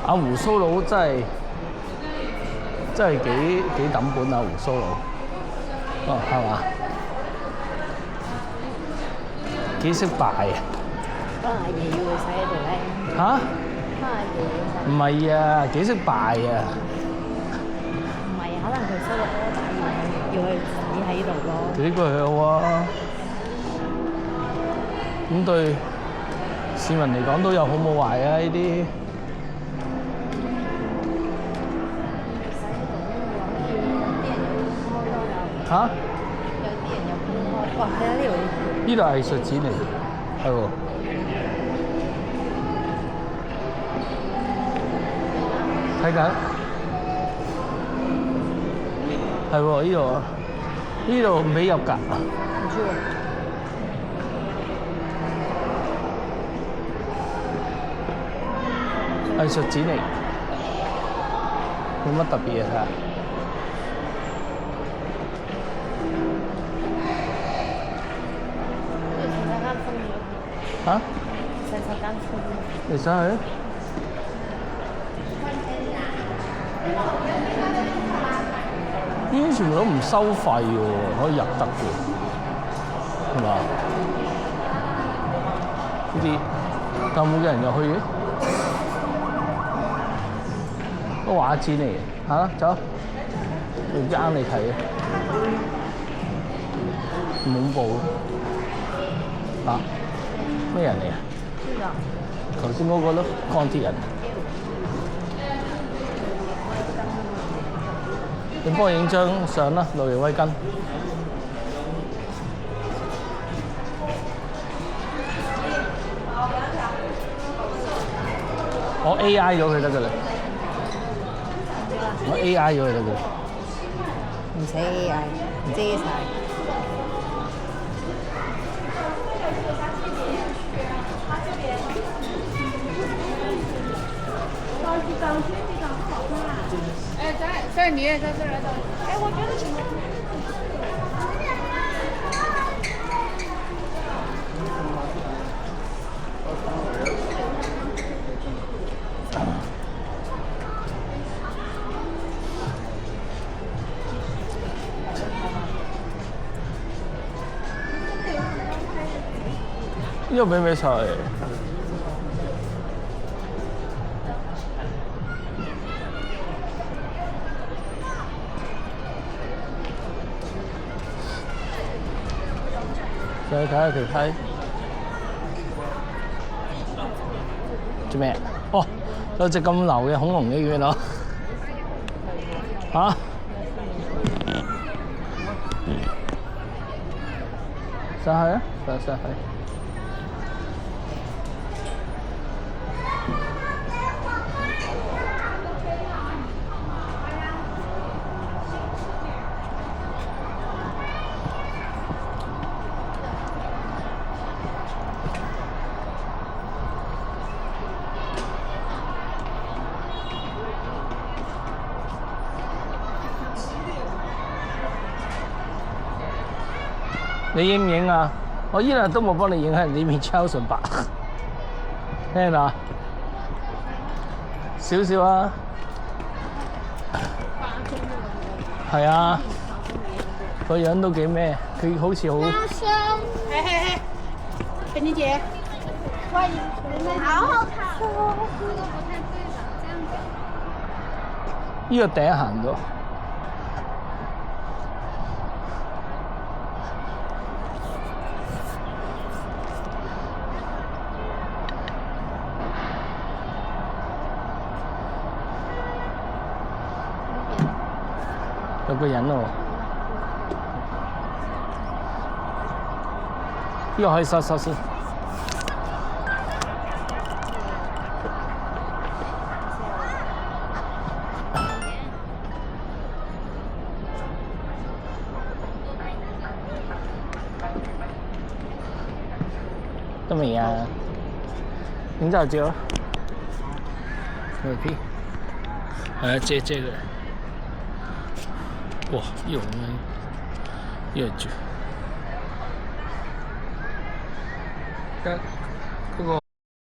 阿胡鬚佬真係幾抌本啊！胡鬚佬，哦係嘛？幾識拜啊！可能阿爺要佢洗喺度咧。嚇？可能阿爺要洗。唔係啊，幾識拜啊！唔係啊，可能佢收咗 order 要佢洗喺度咯。呢個係好啊！咁對市民嚟講都有好冇壞啊！呢啲嚇？有啲人有公開。哇！睇下呢度。呢度係藝術展嚟，係喎。睇緊，係喎，呢度唔俾入㗎。唔知喎。藝術展嚟，冇乜特別嘢睇下。嚇？洗手間出邊。你想去？呢啲全部都唔收費喎，可以入得嘅，係嘛？呢啲，但冇人入去嘅，個畫展嚟嘅，嚇，走，佢啱你睇嘅，唔恐怖咯，嚇，咩人嚟啊？知啦。頭先嗰個咯，鋼鐵人。你幫我影張相啦，露營威根。我 AI 咗佢得㗎啦，我 AI 咗佢得㗎啦。唔使 AI，遮晒。在你也在这儿的。哎，我觉得挺好。呢個俾唔俾晒？再睇下條梯，做咩？哦，有隻咁流嘅恐龍嘅見到嚇？上去啊！上去。你影唔影啊？我依日都冇幫你影喺人哋面超純白，聽到？少少啊。係啊，個樣都幾咩？佢好似好。嘿嘿嘿，芬妮姐，歡迎，好好看。這個不太對的，這樣子。呢個頂行咗。有個人喎，呢個可以收收先。得未啊？影照照。OK。係啊，借佢。哇！呢個呢個住，嗰個。